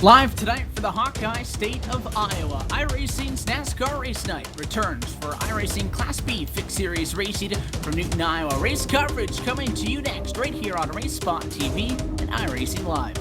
Live tonight for the Hawkeye State of Iowa, iRacing's NASCAR Race Night returns for iRacing Class B Series racing from Newton, Iowa. Race coverage coming to you next right here on Race Spot TV and iRacing Live.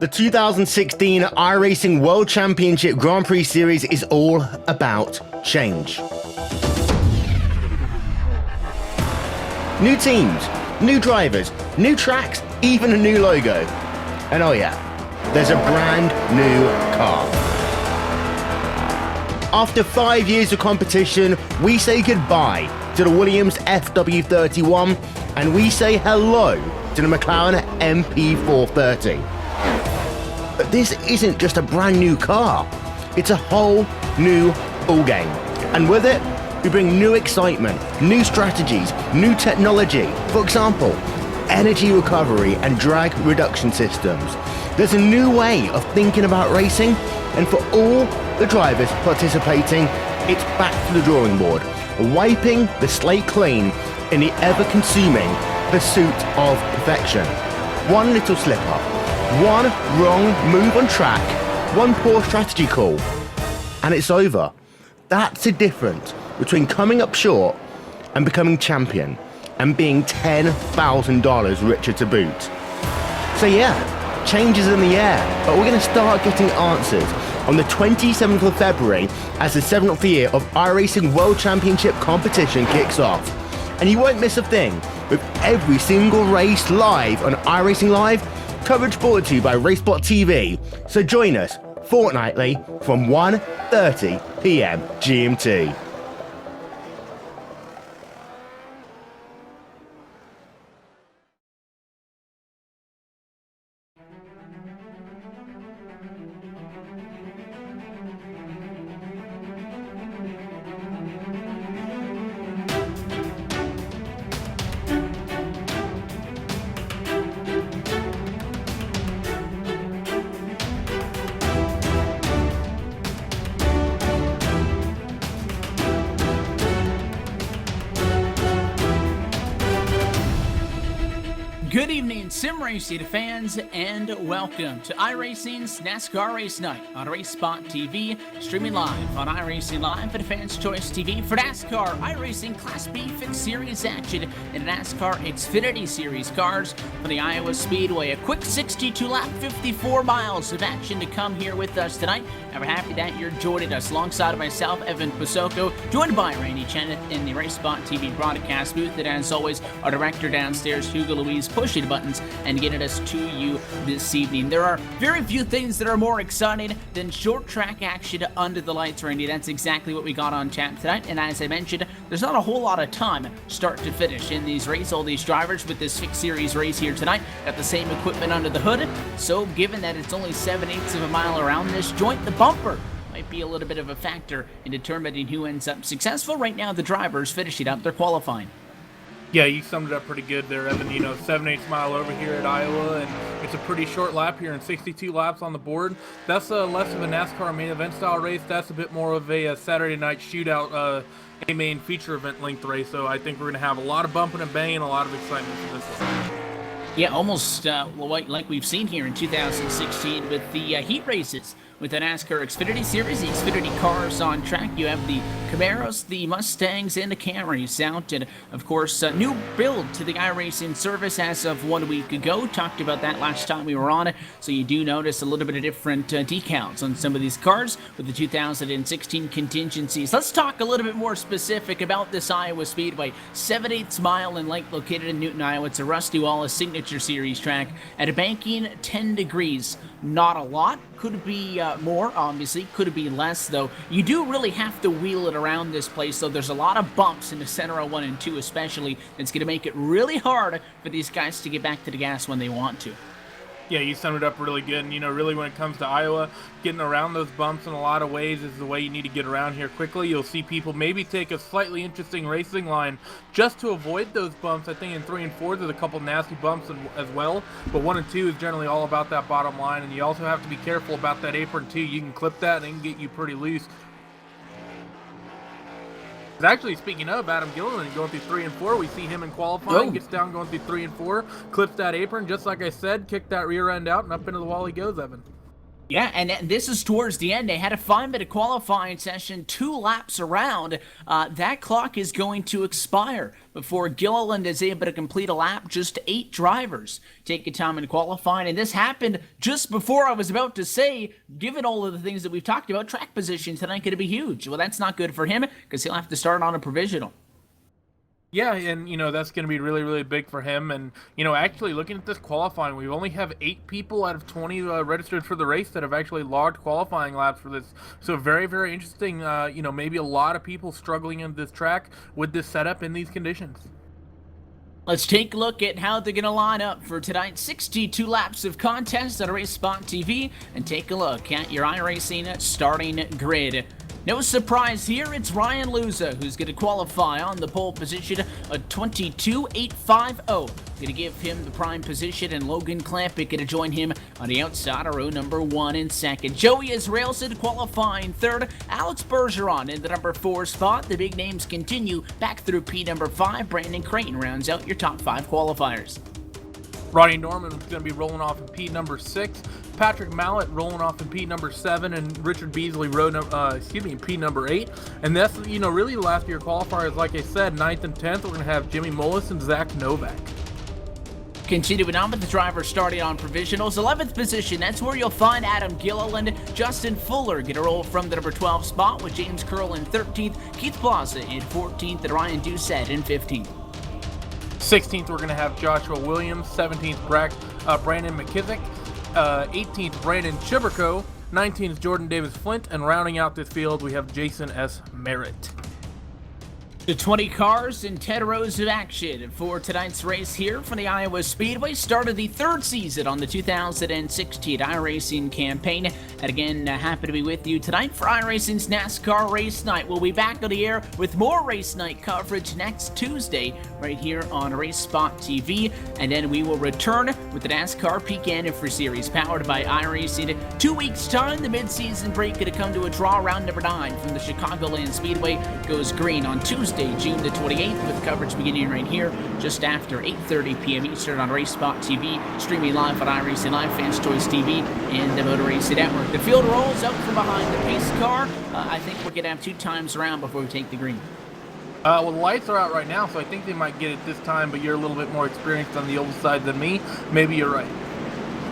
The 2016 iRacing World Championship Grand Prix Series is all about change. New teams, new drivers, new tracks, even a new logo. And oh yeah, there's a brand new car. After 5 years of competition, we say goodbye to the Williams FW31 and we say hello to the McLaren MP430. But this isn't just a brand new car, it's a whole new ballgame. And with it, we bring new excitement, new strategies, new technology. For example, energy recovery and drag reduction systems. There's a new way of thinking about racing, and for all the drivers participating, it's back to the drawing board, wiping the slate clean in the ever-consuming pursuit of perfection. One little slip-up, one wrong move on track, one poor strategy call, and it's over. That's the difference between coming up short and becoming champion and being $10,000 richer to boot. So yeah, change is in the air, but we're going to start getting answers on the 27th of February as the 7th year of iRacing World Championship competition kicks off. And you won't miss a thing, with every single race live on iRacing Live, coverage brought to you by RaceSpot TV. So join us fortnightly from 1:30 p.m. GMT. Good evening, sim racing fans, and welcome to iRacing's NASCAR Race Night on Race Spot TV, streaming live on iRacing Live and Fans Choice TV for NASCAR iRacing Class B Series action and NASCAR XFINITY Series cars for the Iowa Speedway. A quick 62-lap, 54 miles of action to come here with us tonight. And we're happy that you're joining us alongside myself, Evan Pasoko, joined by Randy Chennett in the Race Spot TV broadcast booth, and as always, our director downstairs, Hugo Louise, pushing the buttons and getting us to you this evening. There are very few things that are more exciting than short track action under the lights, Randy. That's exactly what we got on tap tonight, and as I mentioned, there's not a whole lot of time start to finish in these races. All these drivers with this Fix Series race here tonight got the same equipment under the hood, so given that it's only 7/8 of a mile around this joint, the bumper might be a little bit of a factor in determining who ends up successful. Right now, the drivers finishing up their qualifying. Yeah, you summed it up pretty good there, Evan. 7/8 mile over here at Iowa, and It's a pretty short lap here, and 62 laps on the board. That's less of a NASCAR main event style race. That's a bit more of a Saturday night shootout, a main feature event length race. So I think we're going to have a lot of bumping and banging, a lot of excitement for this one. Yeah, almost like we've seen here in 2016 with the heat races with the NASCAR XFINITY Series, the Xfinity cars on track. You have the Camaros, the Mustangs, and the Camrys out. And, of course, new build to the iRacing service as of 1 week ago. Talked about that last time we were on it. So you do notice a little bit of different decals on some of these cars with the 2016 contingencies. Let's talk a little bit more specific about this Iowa Speedway. 7/8 mile in length, located in Newton, Iowa. It's a Rusty Wallace Signature Series track at a banking 10 degrees. Not a lot. Could be more, obviously. Could be less, though. You do really have to wheel it around this place, so there's a lot of bumps in the center of 1 and 2 especially. It's going to make it really hard for these guys to get back to the gas when they want to. Yeah, you summed it up really good. And, really when it comes to Iowa, getting around those bumps in a lot of ways is the way you need to get around here quickly. You'll see people maybe take a slightly interesting racing line just to avoid those bumps. I think in 3 and 4, there's a couple nasty bumps as well. But 1 and 2 is generally all about that bottom line. And you also have to be careful about that apron, too. You can clip that and it can get you pretty loose. Actually, speaking of Adam Gilliland going through 3 and 4, we see him in qualifying, gets down going through 3 and 4, clips that apron, just like I said, kick that rear end out, and up into the wall he goes, Evan. Yeah, and this is towards the end. They had a 5-minute qualifying session, 2 laps around. That clock is going to expire before Gilliland is able to complete a lap. Just 8 drivers take a time in qualifying, and this happened just before I was about to say, given all of the things that we've talked about, track position tonight could be huge. Well, that's not good for him because he'll have to start on a provisional. Yeah, and, that's going to be really, really big for him. And, actually looking at this qualifying, we only have 8 people out of 20 registered for the race that have actually logged qualifying laps for this. So very, very interesting. Maybe a lot of people struggling in this track with this setup in these conditions. Let's take a look at how they're going to line up for tonight's 62 laps of contest on Race Spot TV and take a look at your iRacing starting grid. No surprise here, it's Ryan Luza who's going to qualify on the pole position, a 22.850. Going to give him the prime position, and Logan Clampitt going to join him on the outside of row number 1 and 2nd. Joey Israelson qualifying 3rd. Alex Bergeron in the number 4 spot. The big names continue back through P number 5. Brandon Creighton rounds out your top 5 qualifiers. Ronnie Norman is going to be rolling off in P number 6. Patrick Mallett rolling off in P number 7, and Richard Beasley in P number 8. And that's, really the last year qualifiers, like I said, 9th and 10th, we're going to have Jimmy Mullis and Zach Novak. Continuing on with the drivers starting on provisionals, 11th position, that's where you'll find Adam Gilliland. Justin Fuller get a roll from the number 12 spot with James Curl in 13th, Keith Plaza in 14th, and Ryan Doucette in 15th. 16th, we're going to have Joshua Williams. 17th, Brandon McKissick. 18th, Brandon Chiberko. 19th, Jordan Davis Flint. And rounding out this field, we have Jason S. Merritt. The 20 cars and 10 rows of action for tonight's race here from the Iowa Speedway. Started the 3rd season on the 2016 iRacing campaign. And again, happy to be with you tonight for iRacing's NASCAR Race Night. We'll be back on the air with more Race Night coverage next Tuesday right here on Race Spot TV. And then we will return with the NASCAR Peak Anniversary Series powered by iRacing. 2 weeks' time, the mid-season break going to come to a draw. Round number 9 from the Chicagoland Speedway goes green on Tuesday, June the 28th, with coverage beginning right here just after 8:30 p.m. Eastern on Race Spot TV, streaming live on iRacing Live, Fans Choice TV, and the Motor Racing Network. The field rolls up from behind the pace car. I think we're going to have 2 times around before we take the green. Well, the lights are out right now, so I think they might get it this time, but you're a little bit more experienced on the old side than me. Maybe you're right.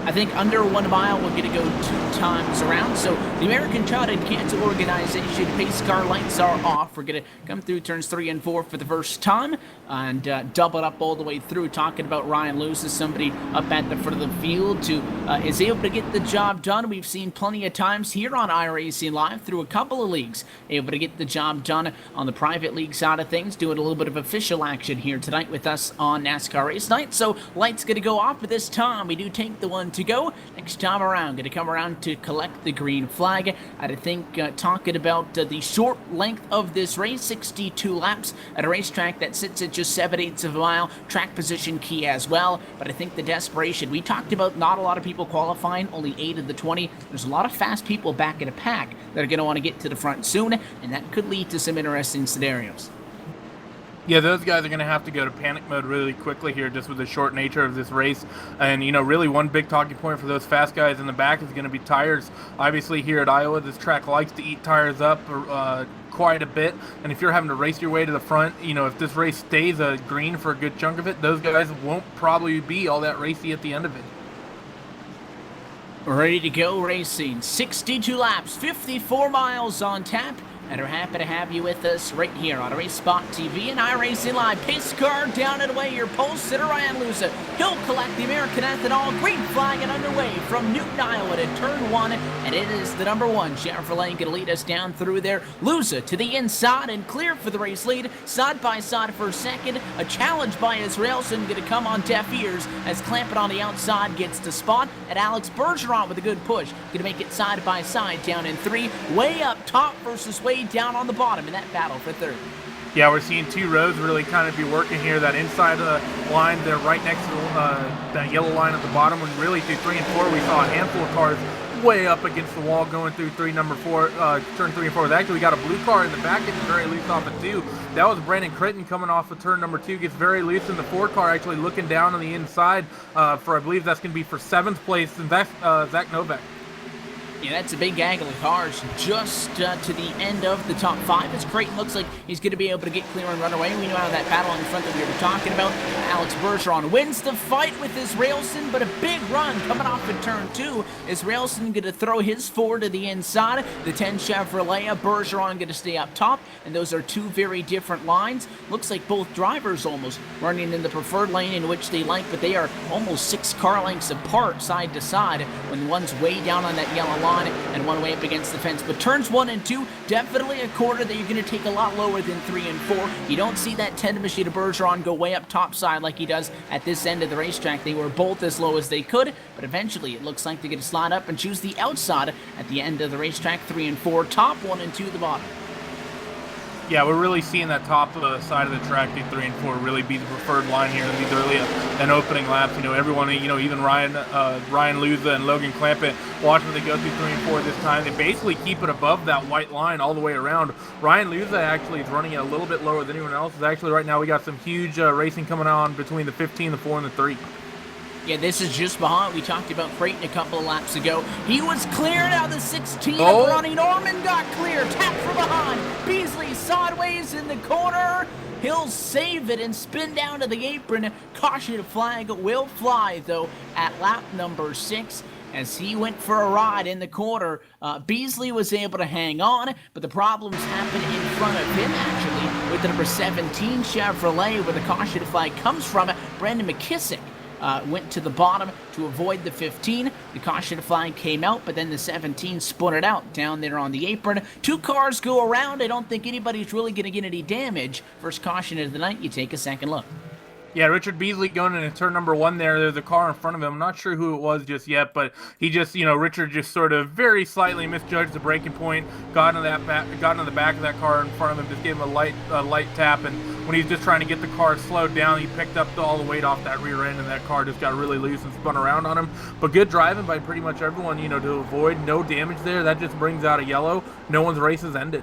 I think under 1 mile, we're going to go 2 times around. So the American Chartered Cancer Organization pace car lights are off. We're going to come through turns 3 and 4 for the first time and double it up all the way through. Talking about Ryan Lewis as somebody up at the front of the field who is able to get the job done. We've seen plenty of times here on iRacing Live through a couple of leagues, able to get the job done on the private league side of things, doing a little bit of official action here tonight with us on NASCAR Race Night. So lights going to go off, but this time we do take the 1-2 to go. Next time around, going to come around to collect the green flag. I think talking about the short length of this race, 62 laps at a racetrack that sits at just 7/8 of a mile. Track position key as well, but I think the desperation, we talked about not a lot of people qualifying, only 8 of the 20. There's a lot of fast people back in a pack that are going to want to get to the front soon, and that could lead to some interesting scenarios. Yeah, those guys are going to have to go to panic mode really quickly here just with the short nature of this race. And, really one big talking point for those fast guys in the back is going to be tires. Obviously, here at Iowa, this track likes to eat tires up quite a bit. And if you're having to race your way to the front, if this race stays green for a good chunk of it, those guys won't probably be all that racy at the end of it. Ready to go racing. 62 laps, 54 miles on tap. And we're happy to have you with us right here on Race Spot TV and iRacing Live. Pace car down and away, your pole sitter Ryan Luza. He'll collect the American Ethanol. Green flag and underway from Newton, Iowa to turn 1. And it is the number 1 Chevrolet going to lead us down through there. Luza to the inside and clear for the race lead. Side by side for second. A challenge by Israelson going to come on deaf ears as Clampett on the outside gets to spot. And Alex Bergeron with a good push. Going to make it side by side down in 3. Way up top versus way down on the bottom in that battle for third. Yeah, we're seeing 2 rows really kind of be working here. That inside of the line, they're right next to that yellow line at the bottom. When really through 3 and 4, we saw a handful of cars way up against the wall going through turn 3 and 4. Actually, we got a blue car in the back getting very loose off of 2. That was Brandon Critton coming off of turn number 2, gets very loose in the 4 car, actually looking down on the inside for, I believe that's going to be for 7th place, and that's Zach Novak. Yeah, that's a big gaggle of cars just to the end of the top 5. As Creighton looks like he's going to be able to get clear and run away. We know how that battle in front that we were talking about. Alex Bergeron wins the fight with Israelson, but a big run coming off of turn 2. Israelson going to throw his 4 to the inside. The 10 Chevrolet, Bergeron going to stay up top, and those are 2 very different lines. Looks like both drivers almost running in the preferred lane in which they like, but they are almost 6 car lengths apart side to side when one's way down on that yellow line and one way up against the fence. But turns 1 and 2, definitely a corner that you're going to take a lot lower than 3 and 4. You don't see that 10 machine of Bergeron go way up top side like he does at this end of the racetrack. They were both as low as they could, but eventually it looks like they're going to slide up and choose the outside at the end of the racetrack. 3 and 4, top 1 and 2 the bottom. Yeah, we're really seeing that top side of the track, through 3 and 4, really be the preferred line here in these early and opening laps. Everyone, even Ryan Luza and Logan Clampett, watching them go through 3 and 4 this time. They basically keep it above that white line all the way around. Ryan Luza actually is running it a little bit lower than anyone else. Actually, right now we got some huge racing coming on between the 15, the 4, and the 3. Yeah, this is just behind. We talked about Creighton a couple of laps ago. He was cleared out of the 16 of Ronnie Norman got clear. Tap from behind. Beasley sideways in the corner. He'll save it and spin down to the apron. Caution flag will fly, though, at lap number 6. As he went for a ride in the corner, Beasley was able to hang on, but the problems happened in front of him, actually, with the number 17 Chevrolet, where the caution flag comes from. Brandon McKissick went to the bottom to avoid the 15. The caution flag came out, but then the 17 spun it out down there on the apron. 2 cars go around. I don't think anybody's really going to get any damage. First caution of the night, you take a second look. Yeah, Richard Beasley going into turn number 1 there. There's a car in front of him. I'm not sure who it was just yet, but he just, Richard just sort of very slightly misjudged the braking point, got into the back of that car in front of him, just gave him a light tap, and when he was just trying to get the car slowed down, he picked up all the weight off that rear end, and that car just got really loose and spun around on him. But good driving by pretty much everyone, to avoid no damage there. That just brings out a yellow. No one's race is ended.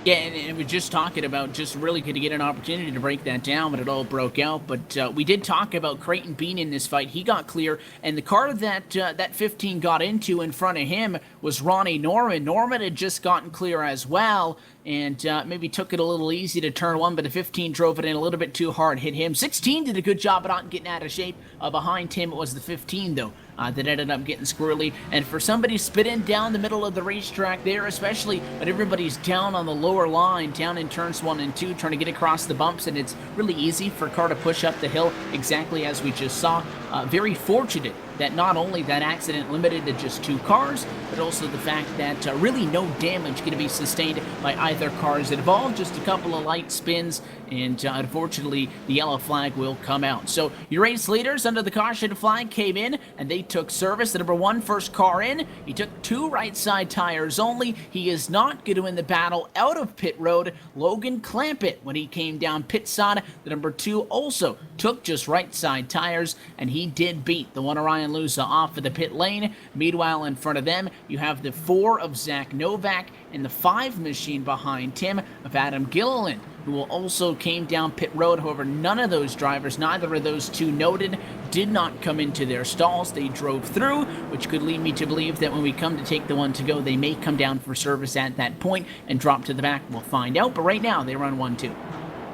Yeah, and we're just talking about just really going to get an opportunity to break that down, but it all broke out. But we did talk about Creighton being in this fight. He got clear, and the car that that 15 got into in front of him was Ronnie Norman. Norman had just gotten clear as well, and maybe took it a little easy to turn 1, but the 15 drove it in a little bit too hard, hit him. 16 did a good job of not getting out of shape. Behind him, it was the 15, though, that ended up getting squirrely. And for somebody spinning down the middle of the racetrack there, especially when everybody's down on the lower line, down in turns 1 and 2, trying to get across the bumps, and it's really easy for a car to push up the hill, exactly as we just saw. very fortunate that not only that accident limited to just 2 cars, but also the fact that really no damage going to be sustained by either cars involved, just a couple of light spins, and unfortunately the yellow flag will come out. So your race leaders under the caution flag came in and they took service. The number 1 first car in, he took 2 right side tires only. He is not going to win the battle out of pit road. Logan Clampett, when he came down pit side, the number 2 also took just right side tires, and he did beat the 1 Ryan Luza off of the pit lane. Meanwhile, in front of them, you have the 4 of Zach Novak and the 5 machine behind him of Adam Gilliland, who also came down pit road. However, none of those drivers, neither of those 2 noted, did not come into their stalls. They drove through, which could lead me to believe that when we come to take the one to go, they may come down for service at that point and drop to the back. We'll find out, but right now they run 1-2.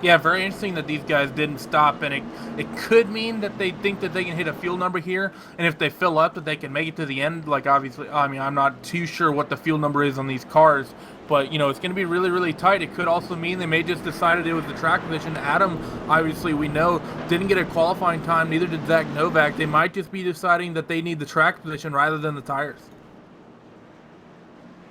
Yeah, very interesting that these guys didn't stop, and it could mean that they think that they can hit a fuel number here, and if they fill up that they can make it to the end. Like, obviously, I mean, I'm not too sure what the fuel number is on these cars, but, you know, it's going to be really, really tight. It could also mean they may just decided it was the track position. Adam, obviously, we know, didn't get a qualifying time, neither did Zach Novak. They might just be deciding that they need the track position rather than the tires.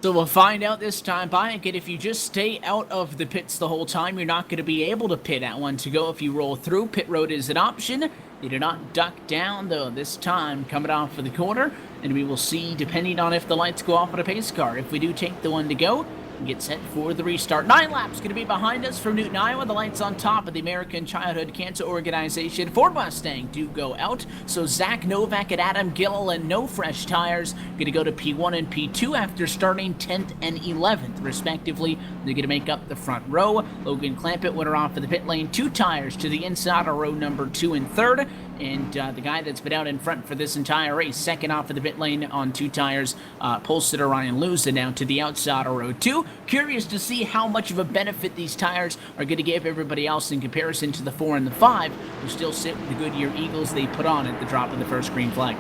So we'll find out this time, Bayek, and if you just stay out of the pits the whole time, you're not going to be able to pit at 1 to go. If you roll through, pit road is an option. They do not duck down, though, this time coming off of the corner, and we will see, depending on if the lights go off on a pace car. If we do take the 1 to go, and get set for the restart. 9 laps going to be behind us from Newton, Iowa. The lights on top of the American Childhood Cancer Organization Ford Mustang do go out. So Zach Novak and Adam Gilliland, no fresh tires, going to go to P1 and P2 after starting 10th and 11th, respectively. They're going to make up the front row. Logan Clampett went off of the pit lane, 2 tires to the inside of row number 2 and 3rd. And the guy that's been out in front for this entire race, second off of the pit lane on 2 tires, pole sitter Ryan Luza now to the outside of row 2. Curious to see how much of a benefit these tires are going to give everybody else in comparison to the 4 and the 5, who still sit with the Goodyear Eagles they put on at the drop of the first green flag.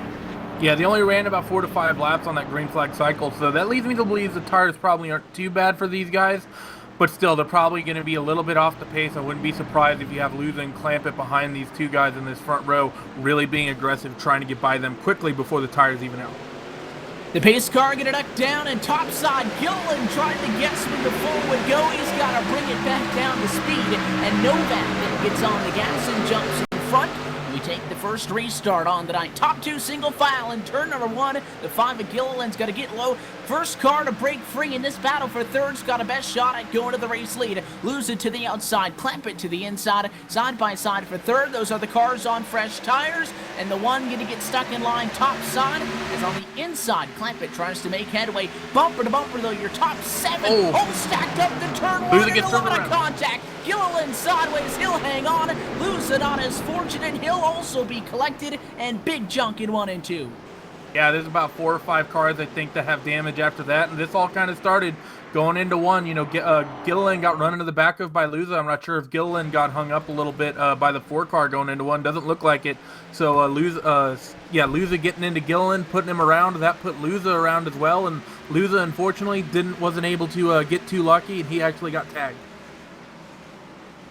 Yeah, they only ran about 4 to 5 laps on that green flag cycle, so that leads me to believe the tires probably aren't too bad for these guys. But still, they're probably going to be a little bit off the pace. I wouldn't be surprised if you have Luza and Clampett behind these 2 guys in this front row, really being aggressive, trying to get by them quickly before the tires even out. The pace car going to duck down, and topside, Gilliland trying to guess when the full would go. He's got to bring it back down to speed, and Novak then gets on the gas and jumps in front. We take the first restart on the night. Top 2 single file in turn number 1. The 5 of Gilliland's got to get low. First car to break free in this battle for 3rd's got a best shot at going to the race lead. Lose it to the outside, clamp it to the inside, side by side for 3rd. Those are the cars on fresh tires, and the one going to get stuck in line top side is on the inside. Clampett tries to make headway. Bumper to bumper, though, your top 7 all stacked up to turn 1 and a lot of contact. Gilliland sideways, he'll hang on. Lose it not as fortunate, he'll also be collected, and big junk in 1 and 2. Yeah, there's about 4 or 5 cars, I think, that have damage after that, and this all kind of started going into 1. You know, Gilliland got run into the back of by Luza. I'm not sure if Gilliland got hung up a little bit by the 4 car going into 1. Doesn't look like it. So Luza getting into Gilliland, putting him around. That put Luza around as well, and Luza, unfortunately, wasn't able to get too lucky, and he actually got tagged.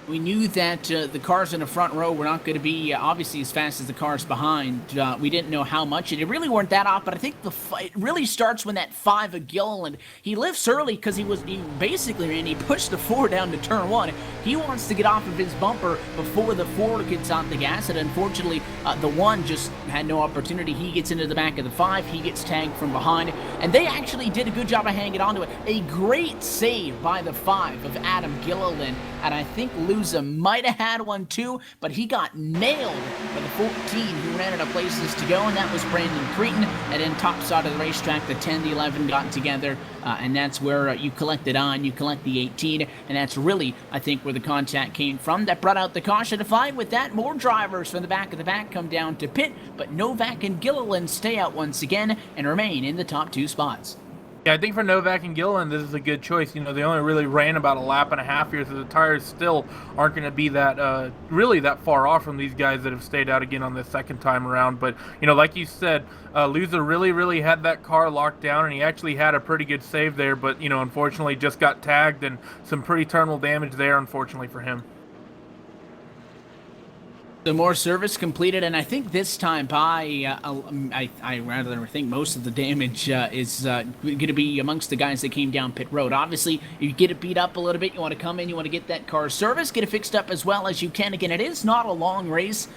We knew that the cars in the front row were not going to be obviously as fast as the cars behind. We didn't know how much, and it really weren't that off, but I think it really starts when that 5 of Gilliland, he lifts early because he pushed the 4 down to turn 1. He wants to get off of his bumper before the 4 gets on the gas, and unfortunately, the 1 just had no opportunity. He gets into the back of the 5, he gets tagged from behind, and they actually did a good job of hanging onto it. A great save by the 5 of Adam Gilliland, and I think Luza might have had one too, but he got nailed by the 14 who ran out of places to go, and that was Brandon Cretin. And then top side of the racetrack, the 10, the 11 got together, and that's where you collect it on, you collect the 18, and that's really, I think, where the contact came from. That brought out the caution flag. With that, more drivers from the back of the pack come down to pit, but Novak and Gilliland stay out once again and remain in the top 2 spots. Yeah, I think for Novak and Gilliland, this is a good choice. You know, they only really ran about a lap and a half here, so the tires still aren't going to be that really that far off from these guys that have stayed out again on the second time around. But, you know, like you said, Luza really had that car locked down, and he actually had a pretty good save there, but, you know, unfortunately just got tagged, and some pretty terminal damage there, unfortunately, for him. The more service completed, and I think this time by, I rather think most of the damage is going to be amongst the guys that came down pit road. Obviously, if you get it beat up a little bit, you want to come in, you want to get that car serviced, get it fixed up as well as you can. Again, it is not a long race.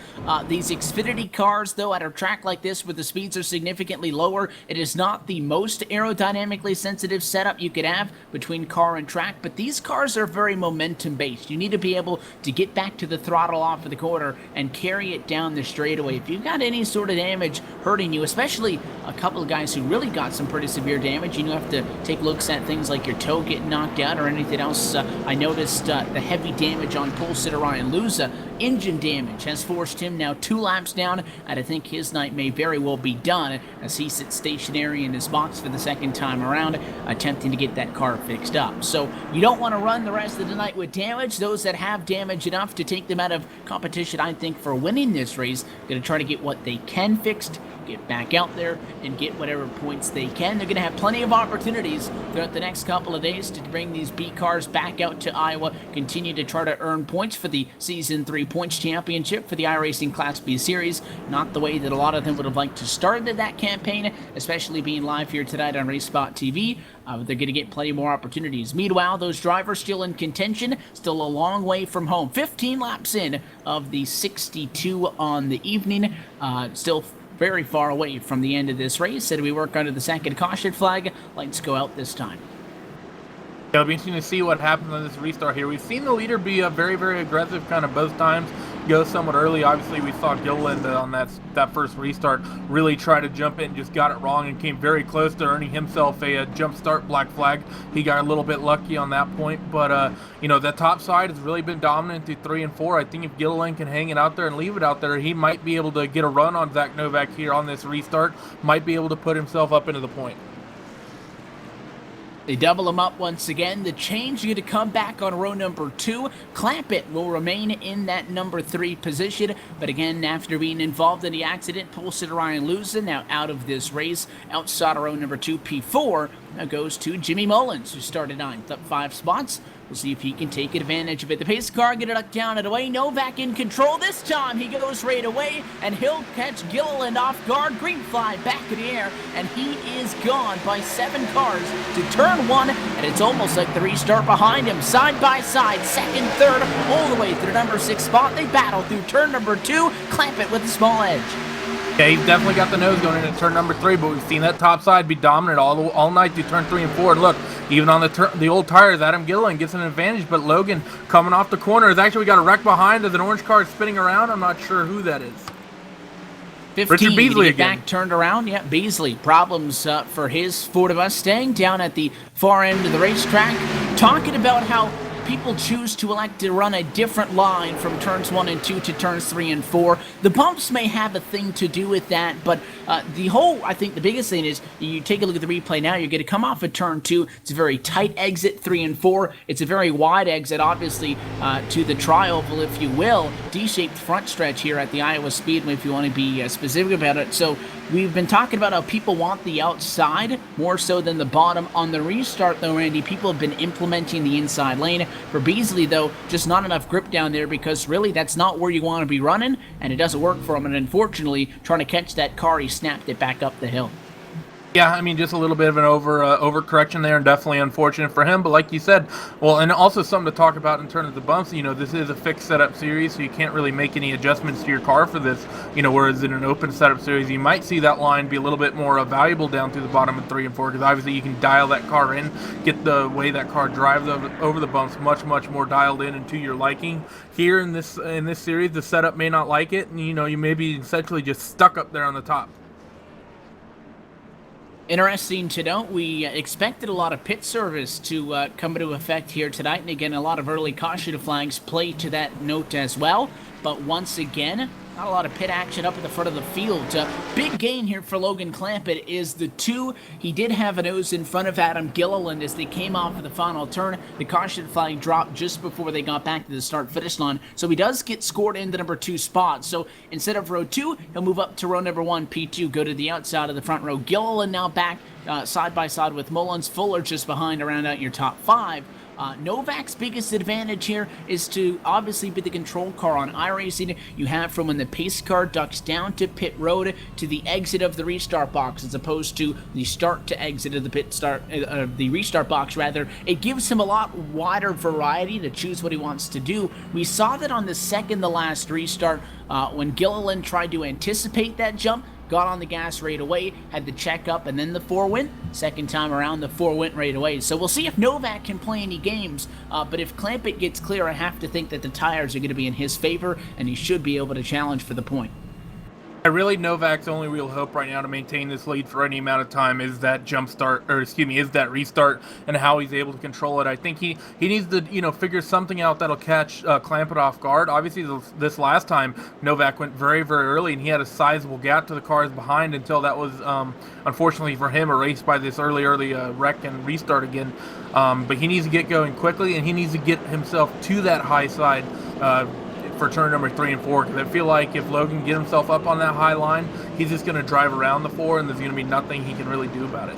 These Xfinity cars, though, at a track like this where the speeds are significantly lower, it is not the most aerodynamically sensitive setup you could have between car and track, but these cars are very momentum-based. You need to be able to get back to the throttle off of the quarter and carry it down the straightaway. If you've got any sort of damage hurting you, especially a couple of guys who really got some pretty severe damage, you have to take looks at things like your toe getting knocked out or anything else. I noticed the heavy damage on pole sitter Ryan Luza. Engine damage has forced him now 2 laps down, and I think his night may very well be done as he sits stationary in his box for the second time around, attempting to get that car fixed up. So you don't want to run the rest of the night with damage. Those that have damage enough to take them out of competition, I think, for winning this race, going to try to get what they can fixed, get back out there, and get whatever points they can. They're going to have plenty of opportunities throughout the next couple of days to bring these B cars back out to Iowa, continue to try to earn points for the Season 3 Points Championship for the iRacing Class B Series. Not the way that a lot of them would have liked to start that campaign, especially being live here tonight on RaceSpot TV. They're going to get plenty more opportunities. Meanwhile, those drivers still in contention, still a long way from home. 15 laps in of the 62 on the evening, still very far away from the end of this race. As we work under the second caution flag, lights go out this time. Yeah, it'll be interesting to see what happens on this restart here. We've seen the leader be very, very aggressive kind of both times, go somewhat early. Obviously, we saw Gilliland on that first restart really try to jump in, just got it wrong and came very close to earning himself a jump start black flag. He got a little bit lucky on that point, but you know, that top side has really been dominant through 3 and 4. I think if Gilliland can hang it out there and leave it out there, he might be able to get a run on Zach Novak here on this restart, might be able to put himself up into the point. They double him up once again. The change is going to come back on row number 2. Clampett will remain in that number 3 position. But again, after being involved in the accident, pole sitter Ryan Luza now out of this race. Outside of row number 2, P4 now goes to Jimmy Mullins, who started 9th, up 5 spots. We'll see if he can take advantage of it. The pace car get it up, down, and away. Novak in control this time. He goes right away, and he'll catch Gilliland off guard. Green fly back in the air, and he is gone by 7 cars to turn 1, and it's almost like the restart behind him. Side by side, second, third, all the way through number 6 spot. They battle through turn number 2. Clampett with a small edge. Yeah, he's definitely got the nose going into turn number 3, but we've seen that top side be dominant all night through turn 3 and 4. And look, even on the old tires, Adam Gilliland gets an advantage, but Logan coming off the corner is actually got a wreck behind as an orange car is spinning around. I'm not sure who that is. 15, Richard Beasley again. Back turned around. Yeah, Beasley. Problems for his Ford Mustang down at the far end of the racetrack. Talking about how people choose to elect to run a different line from turns 1 and 2 to turns 3 and 4. The bumps may have a thing to do with that, but I think the biggest thing is you take a look at the replay now, you're going to come off of turn 2. It's a very tight exit, 3 and 4. It's a very wide exit, obviously, to the tri-oval, if you will. D-shaped front stretch here at the Iowa Speedway, if you want to be specific about it. So we've been talking about how people want the outside more so than the bottom. On the restart, though, Randy, people have been implementing the inside lane. For Beasley, though, just not enough grip down there because really that's not where you want to be running, and it doesn't work for him. And unfortunately, trying to catch that car, he snapped it back up the hill. Yeah, I mean, just a little bit of an overcorrection there, and definitely unfortunate for him. But like you said, well, and also something to talk about in terms of the bumps. You know, this is a fixed setup series, so you can't really make any adjustments to your car for this. You know, whereas in an open setup series, you might see that line be a little bit more valuable down through the bottom of 3 and 4, because obviously you can dial that car in, get the way that car drives over the bumps much more dialed in and to your liking. Here in this series, the setup may not like it, and you know, you may be essentially just stuck up there on the top. Interesting to note, we expected a lot of pit service to come into effect here tonight, and again, a lot of early caution flags play to that note as well. But once again, not a lot of pit action up at the front of the field. Big gain here for Logan Clampett is the 2. He did have a nose in front of Adam Gilliland as they came off of the final turn. The caution flag dropped just before they got back to the start-finish line. So he does get scored into number 2 spot. So instead of row 2, he'll move up to row number 1, P2, go to the outside of the front row. Gilliland now back side by side with Mullins. Fuller just behind to round out your top 5. Novak's biggest advantage here is to obviously be the control car on iRacing. You have from when the pace car ducks down to pit road to the exit of the restart box, as opposed to the start to exit of the restart box rather. It gives him a lot wider variety to choose what he wants to do. We saw that on the second to last restart when Gilliland tried to anticipate that jump, got on the gas right away, had the check up, and then the 4 went. Second time around, the 4 went right away. So we'll see if Novak can play any games, but if Clampett gets clear, I have to think that the tires are going to be in his favor, and he should be able to challenge for the point. Really, Novak's only real hope right now to maintain this lead for any amount of time is that is that restart and how he's able to control it. I think he needs to, figure something out that'll catch Clampett off guard. Obviously, this last time, Novak went very, very early, and he had a sizable gap to the cars behind until that was, unfortunately for him, erased by this early wreck and restart again. But he needs to get going quickly, and he needs to get himself to that high side for turn number 3 and 4, because I feel like if Logan can get himself up on that high line, he's just going to drive around the 4, and there's going to be nothing he can really do about it.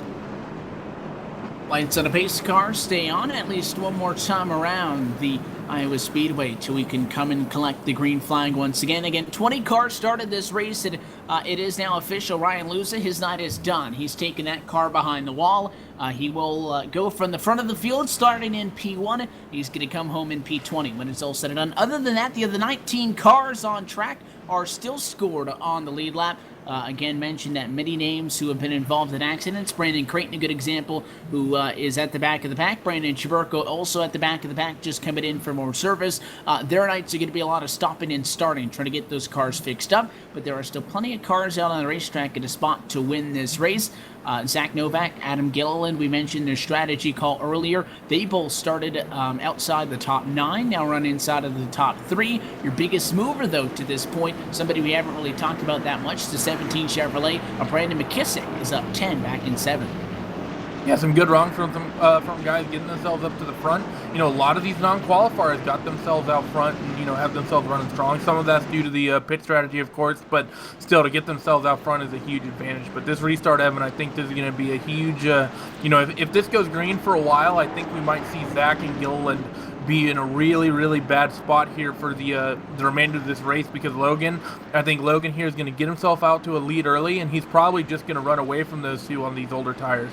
Lights on a pace car stay on at least one more time around the Iowa Speedway till we can come and collect the green flag once again. Again, 20 cars started this race, and it is now official. Ryan Luza, his night is done. He's taken that car behind the wall. He will go from the front of the field starting in P1. He's going to come home in P20 when it's all said and done. Other than that, the other 19 cars on track are still scored on the lead lap. Again, mentioned that many names who have been involved in accidents. Brandon Creighton, a good example, who is at the back of the pack. Brandon Chaburko also at the back of the pack, just coming in for more service. Their nights are going to be a lot of stopping and starting, trying to get those cars fixed up. But there are still plenty of cars out on the racetrack at a spot to win this race. Zach Novak, Adam Gilliland, we mentioned their strategy call earlier. They both started outside the top 9, now run inside of the top 3. Your biggest mover, though, to this point, somebody we haven't really talked about that much, the 17 Chevrolet, Brandon McKissick is up 10 back in 7th. Yeah, some good runs from guys getting themselves up to the front. A lot of these non-qualifiers got themselves out front and, have themselves running strong. Some of that's due to the pit strategy, of course, but still, to get themselves out front is a huge advantage. But this restart, Evan, I think this is going to be a huge, if this goes green for a while, I think we might see Zach and Gilliland be in a really, really bad spot here for the remainder of this race, because I think Logan here is going to get himself out to a lead early, and he's probably just going to run away from those two on these older tires.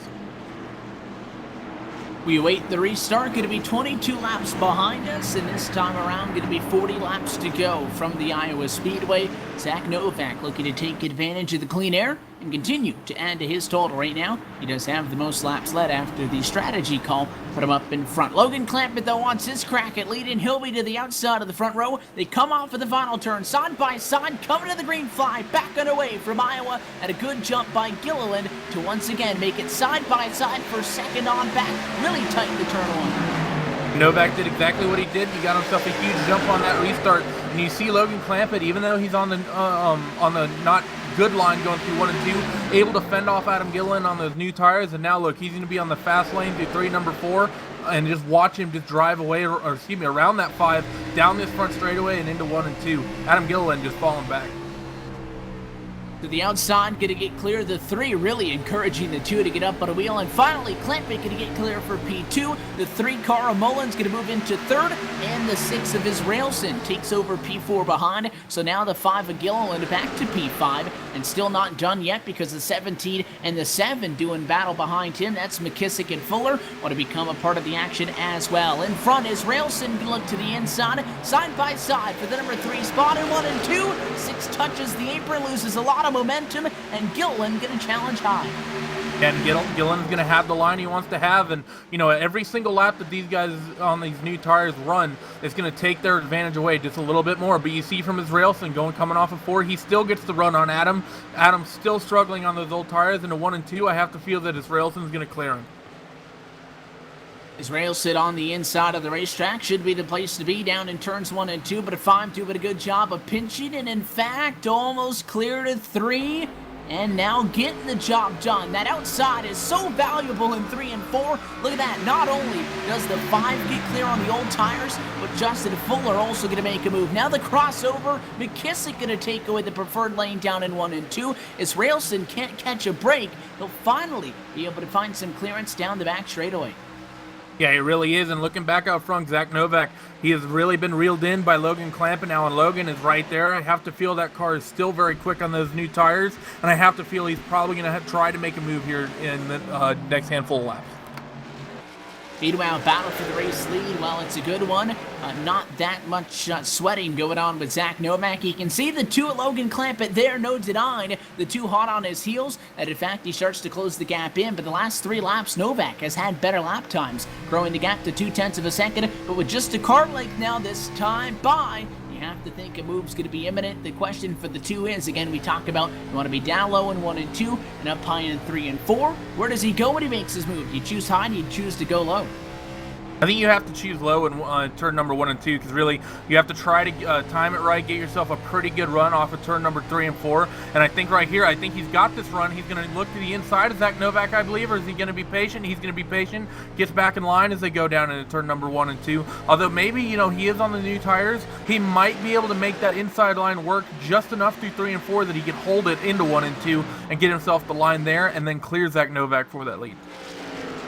We await the restart. Going to be 22 laps behind us, and this time around going to be 40 laps to go from the Iowa Speedway. Zach Novak looking to take advantage of the clean air and continue to add to his total right now. He does have the most laps led after the strategy call put him up in front. Logan Clampett, though, wants his crack at leading. He'll be to the outside of the front row. They come off of the final turn, side by side, coming to the green flag, back and away from Iowa, at a good jump by Gilliland to once again make it side by side for second on back. Really tighten the turn on. Novak did exactly what he did. He got himself a huge jump on that restart, and you see Logan Clampett, even though he's on the not good line going through 1 and 2, able to fend off Adam Gilliland on those new tires. And now look, he's going to be on the fast lane through number 4, and just watch him just drive away, around that 5, down this front straightaway and into 1 and 2. Adam Gilliland just falling back. To the outside, going to get clear. The 3 really encouraging the 2 to get up on a wheel. And finally, Clampett going to get clear for P2. The 3 car of Mullins going to move into 3rd. And the 6 of Israelson takes over P4 behind. So now the 5 of Gilliland back to P5. And still not done yet, because the 17 and the 7 doing battle behind him. That's McKissick and Fuller want to become a part of the action as well. In front, Israelson going to look to the inside. Side by side for the number 3 spot in 1 and 2. 6 touches the apron, loses a lot of momentum, and Gilliland going to challenge high. And Gilliland's going to have the line he wants to have, and every single lap that these guys on these new tires run is going to take their advantage away just a little bit more. But you see from Israelson coming off of 4, he still gets the run on Adam. Adam's still struggling on those old tires into 1 and 2. I have to feel that Israelson's going to clear him. Israelson on the inside of the racetrack should be the place to be down in turns 1 and 2, but at 5 doing a good job of pinching, and in fact almost cleared at 3, and now getting the job done. That outside is so valuable in 3 and 4. Look at that. Not only does the 5 get clear on the old tires, but Justin Fuller also going to make a move. Now the crossover, McKissick going to take away the preferred lane down in 1 and 2. Israelson can't catch a break. He'll finally be able to find some clearance down the back straightaway. Yeah, it really is. And looking back out front, Zach Novak, he has really been reeled in by Logan Clampett now, and Logan is right there. I have to feel that car is still very quick on those new tires, and I have to feel he's probably going to try to make a move here in the next handful of laps. Speedway battle for the race lead. Well, it's a good one. Not that much sweating going on with Zach Novak. You can see the two at Logan Clampett there, no denying. The two hot on his heels, and in fact, he starts to close the gap in. But the last 3 laps, Novak has had better lap times, growing the gap to 0.2 of a second. But with just a car length now this time by, you have to think a move's going to be imminent. The question for the two is, again, we talk about you want to be down low in 1 and 2 and up high in 3 and 4. Where does he go when he makes his move? Do you choose high? Do you choose to go low? I think you have to choose low in turn number 1 and 2, because really you have to try to time it right, get yourself a pretty good run off of turn number 3 and 4. And I think right here, I think he's got this run. He's going to look to the inside of Zach Novak, I believe, or is he going to be patient? He's going to be patient, gets back in line as they go down into turn number 1 and 2. Although maybe, you know, he is on the new tires, he might be able to make that inside line work just enough through 3 and 4 that he can hold it into 1 and 2 and get himself the line there and then clear Zach Novak for that lead.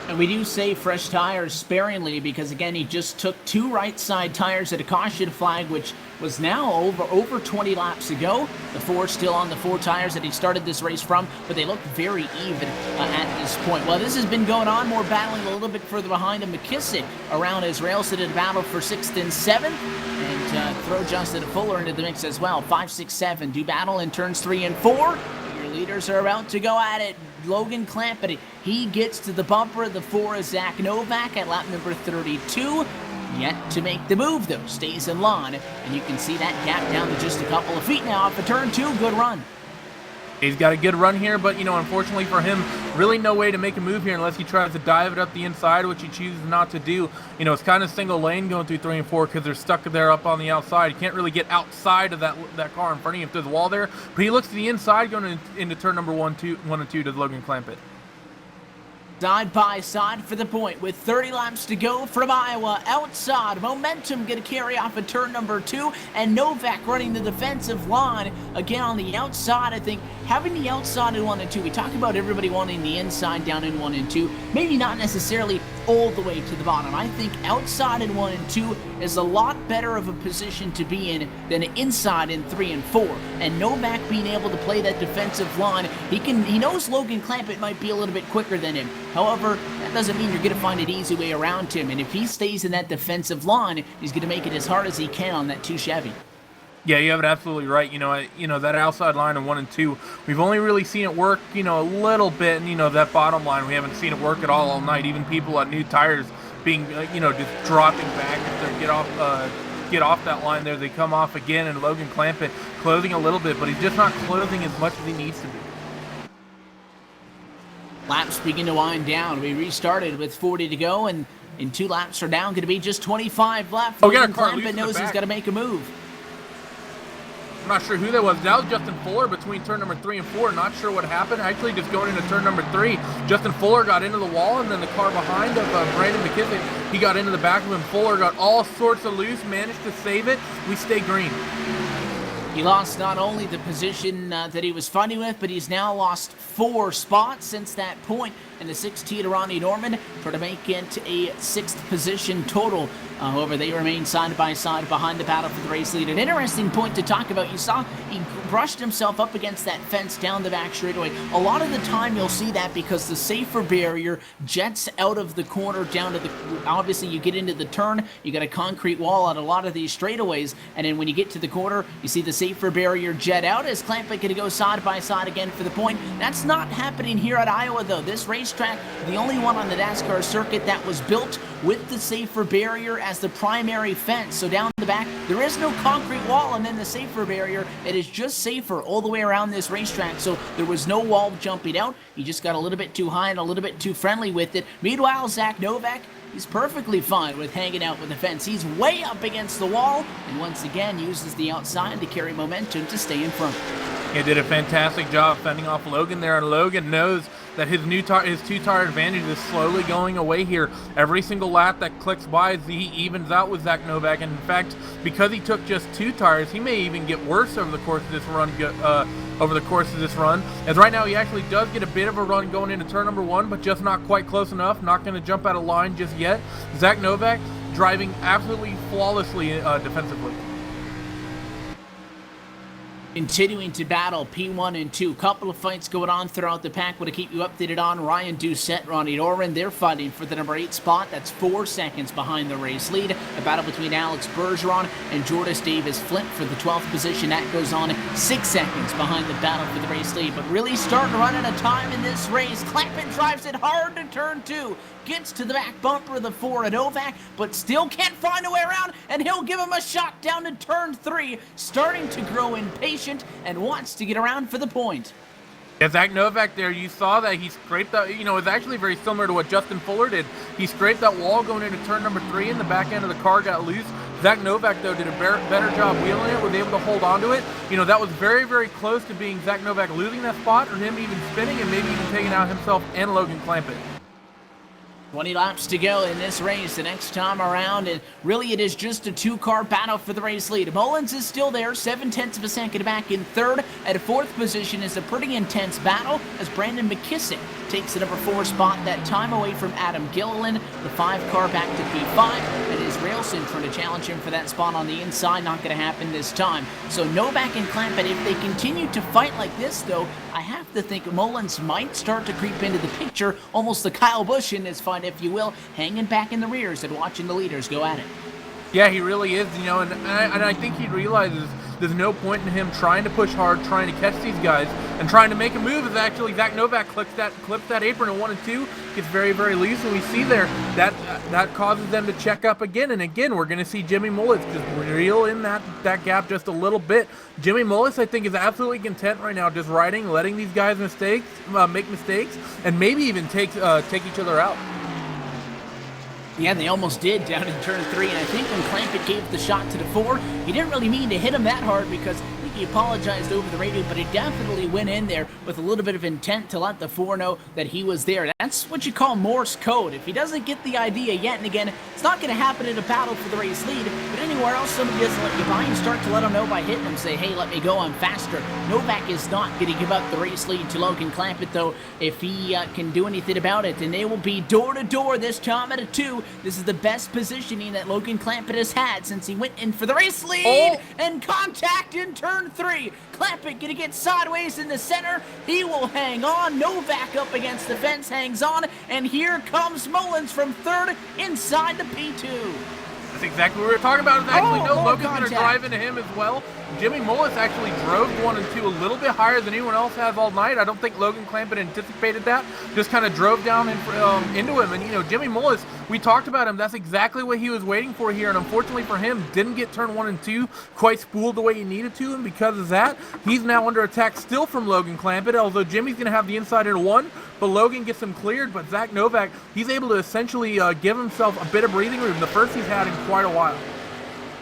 And we do say fresh tires sparingly because, again, he just took 2 right side tires at a caution flag, which was now over 20 laps ago. The 4 still on the 4 tires that he started this race from, but they look very even at this point. Well, this has been going on, more battling a little bit further behind him. McKissick around his rails in a battle for 6th and 7th, and throw Justin Fuller into the mix as well. 5, 6, 7 do battle in turns 3 and 4. Your leaders are about to go at it. Logan Clampett, he gets to the bumper. The 4 is Zach Novak at lap number 32. Yet to make the move, though. Stays in line, and you can see that gap down to just a couple of feet now off of turn 2. Good run. He's got a good run here, but, you know, unfortunately for him, really no way to make a move here unless he tries to dive it up the inside, which he chooses not to do. You know, it's kind of single lane going through 3 and 4 because they're stuck there up on the outside. You can't really get outside of that car in front of you if there's a wall there. But he looks to the inside going into turn number 1 and 2 to Logan Clampett. Side by side for the point with 30 laps to go from Iowa. Outside, momentum going to carry off of turn number 2, and Novak running the defensive line again on the outside. I think having the outside in 1 and 2, we talk about everybody wanting the inside down in 1 and 2, maybe not necessarily all the way to the bottom. I think outside in 1 and 2 is a lot better of a position to be in than inside in 3 and 4. And Novak being able to play that defensive line, he knows Logan Clampett might be a little bit quicker than him. However, that doesn't mean you're going to find an easy way around him. And if he stays in that defensive line, he's going to make it as hard as he can on that 2 Chevy. Yeah, you have it absolutely right. You know that outside line in 1 and 2, we've only really seen it work, you know, a little bit. And, you know, that bottom line, we haven't seen it work at all night. Even people on new tires being, you know, just dropping back if they get off that line there. They come off again, and Logan Clampett closing a little bit, but he's just not closing as much as he needs to be. Laps begin to wind down. We restarted with 40 to go, and in 2 laps are down. Going to be just 25 left. Oh, yeah, Logan Clampett knows he's got to make a move. I'm not sure who that was. That was Justin Fuller between turn number 3 and 4. Not sure what happened. Actually, just going into turn number 3, Justin Fuller got into the wall, and then the car behind of Brandon McKissick, he got into the back of him. Fuller got all sorts of loose, managed to save it. We stay green. He lost not only the position that he was fighting with, but he's now lost 4 spots since that point. And the 16 to Ronnie Norman for to make it a 6th position total. However, they remain side by side behind the battle for the race lead. An interesting point to talk about. You saw he brushed himself up against that fence down the back straightaway. A lot of the time you'll see that because the safer barrier jets out of the corner down to the, obviously you get into the turn, you got a concrete wall at a lot of these straightaways, and then when you get to the corner, you see the safer barrier jet out as Clampett going to go side by side again for the point. That's not happening here at Iowa though. This racetrack, the only one on the NASCAR circuit that was built with the safer barrier as the primary fence. So down the back, there is no concrete wall, and then the safer barrier, it is just safer all the way around this racetrack. So there was no wall jumping out. He just got a little bit too high and a little bit too friendly with it. Meanwhile, Zach Novak, he's perfectly fine with hanging out with the fence. He's way up against the wall, and once again uses the outside to carry momentum to stay in front. He did a fantastic job fending off Logan there, and Logan knows that his two-tire advantage is slowly going away here. Every single lap that clicks by, he evens out with Zach Novak. And in fact, because he took just 2 tires, he may even get worse over the course of this run. As right now, he actually does get a bit of a run going into turn number 1, but just not quite close enough. Not going to jump out of line just yet. Zach Novak driving absolutely flawlessly defensively. Continuing to battle P1 and 2. Couple of fights going on throughout the pack. Want to keep you updated on Ryan Doucette, Ronnie Doran. They're fighting for the number 8 spot. That's 4 seconds behind the race lead. A battle between Alex Bergeron and Jordas Davis Flint for the 12th position. That goes on 6 seconds behind the battle for the race lead. But really starting to run out of time in this race. Clampett drives it hard to turn 2. Gets to the back bumper of the 4 at Novak, but still can't find a way around, and he'll give him a shot down to turn 3. Starting to grow impatient and wants to get around for the point. Yeah, Zach Novak there, you saw that he scraped that, it's actually very similar to what Justin Fuller did. He scraped that wall going into turn number 3, and the back end of the car got loose. Zach Novak, though, did a better job wheeling it, was able to hold on to it. That was very, very close to being Zach Novak losing that spot, or him even spinning and maybe even taking out himself and Logan Clampett. 20 laps to go in this race the next time around, and really it is just a 2-car battle for the race lead. Mullins is still there, 7/10 of a second back in 3rd. At 4th position is a pretty intense battle as Brandon McKissick takes the number 4 spot, that time away from Adam Gilliland. The 5-car back to P5, and is Railson trying to challenge him for that spot on the inside. Not going to happen this time. So Novak and Clampett, if they continue to fight like this, though, I have to think Mullins might start to creep into the picture, almost the Kyle Busch in this fight, if you will, hanging back in the rears and watching the leaders go at it. Yeah, he really is, and I think he realizes there's no point in him trying to push hard, trying to catch these guys, and trying to make a move. As actually Zach Novak clips that apron in 1 and 2, gets very, very loose, and we see there that causes them to check up again. And again, we're going to see Jimmy Mullis just reel in that gap just a little bit. Jimmy Mullis, I think, is absolutely content right now, just riding, letting these guys make mistakes, and maybe even take each other out. Yeah, they almost did down in turn 3, and I think when Clampett gave the shot to the 4, he didn't really mean to hit him that hard because I think he apologized over the radio, but he definitely went in there with a little bit of intent to let the 4 know that he was there. That's what you call Morse code. If he doesn't get the idea yet and again, it's not going to happen in a battle for the race lead, but anywhere else somebody doesn't let you by, you start to let them know by hitting them, say, hey, let me go, I'm faster. Novak is not going to give up the race lead to Logan Clampett, though, if he can do anything about it, and they will be door-to-door this time at a 2. This is the best positioning that Logan Clampett has had since he went in for the race lead, and contact in turn 3. Clampett gonna get sideways in the center. He will hang on. Novak up against the fence, hangs on, and here comes Mullins from 3rd inside the P2. That's exactly what we were talking about. Logan's going to drive into him as well. Jimmy Mullis actually drove 1 and 2 a little bit higher than anyone else has all night. I don't think Logan Clampett anticipated that. Just kind of drove down into him. And, Jimmy Mullis, we talked about him. That's exactly what he was waiting for here. And unfortunately for him, didn't get turn 1 and 2 quite spooled the way he needed to. And because of that, he's now under attack still from Logan Clampett, although Jimmy's going to have the inside into 1. But Logan gets him cleared. But Zach Novak, he's able to essentially give himself a bit of breathing room, the first he's had in quite a while.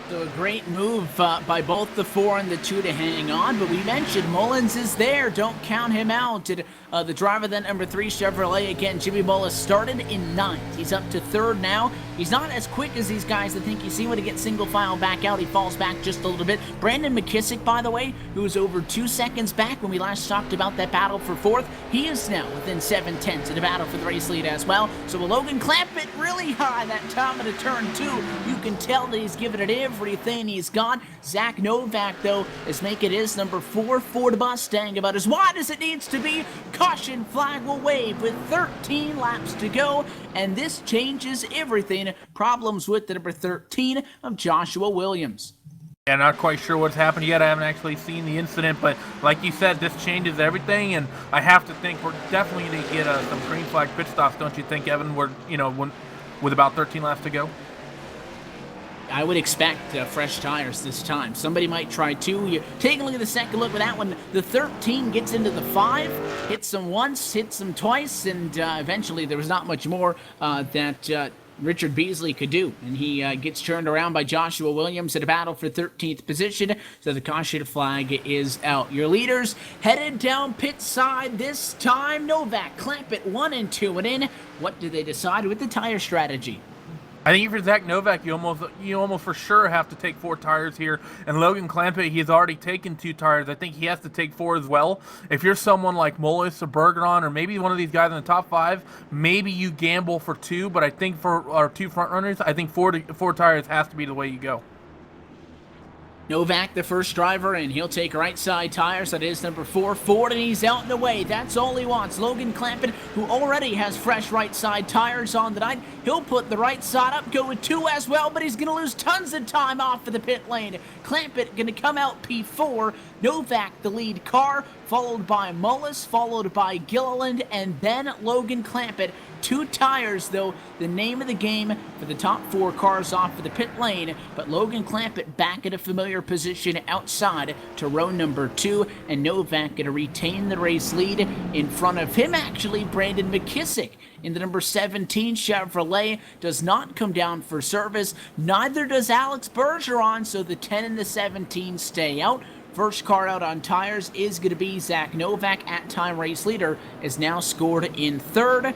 So a great move by both the 4 and the 2 to hang on, but we mentioned Mullins is there. Don't count him out. The driver, then number 3 Chevrolet, again, Jimmy Mullis started in 9th. He's up to 3rd now. He's not as quick as these guys that think you see when he gets single file back out. He falls back just a little bit. Brandon McKissick, by the way, who was over 2 seconds back when we last talked about that battle for 4th, he is now within 7/10 of the battle for the race lead as well. So with Logan Clampett really high that time of the turn 2, you can tell that he's giving it everything he's got. Zach Novak, though, is making his number 4 Ford Mustang about as wide as it needs to be. Caution flag will wave with 13 laps to go, and this changes everything. Problems with the number 13 of Joshua Williams. Yeah, not quite sure what's happened yet. I haven't actually seen the incident, but like you said, this changes everything, and I have to think we're definitely going to get some green flag pit stops, don't you think, Evan? With about 13 laps to go. I would expect fresh tires this time. Somebody might try 2. You take a look at the second look with that one. The 13 gets into the 5, hits them once, hits them twice, and eventually there was not much more that Richard Beasley could do. And he gets turned around by Joshua Williams at a battle for 13th position. So the caution flag is out. Your leaders headed down pit side this time. Novak, Clampett 1 and 2 and in. What do they decide with the tire strategy? I think for Zach Novak, you almost for sure have to take 4 tires here. And Logan Clampett, he's already taken 2 tires. I think he has to take 4 as well. If you're someone like Mullis or Bergeron or maybe one of these guys in the top 5, maybe you gamble for 2. But I think for our 2 front runners, I think 4 tires has to be the way you go. Novak, the first driver, and he'll take right side tires. That is number 4, Ford, and he's out and away. That's all he wants. Logan Clampett, who already has fresh right side tires on the night, he'll put the right side up, go with 2 as well, but he's going to lose tons of time off of the pit lane. Clampett going to come out P4. Novak, the lead car, followed by Mullis, followed by Gilliland, and then Logan Clampett. 2 tires, though, the name of the game for the top 4 cars off of the pit lane, but Logan Clampett back at a familiar position outside to row number 2, and Novak going to retain the race lead. In front of him, actually, Brandon McKissick in the number 17 Chevrolet does not come down for service. Neither does Alex Bergeron, so the 10 and the 17 stay out. First car out on tires is going to be Zach Novak. At time race leader is now scored in 3rd.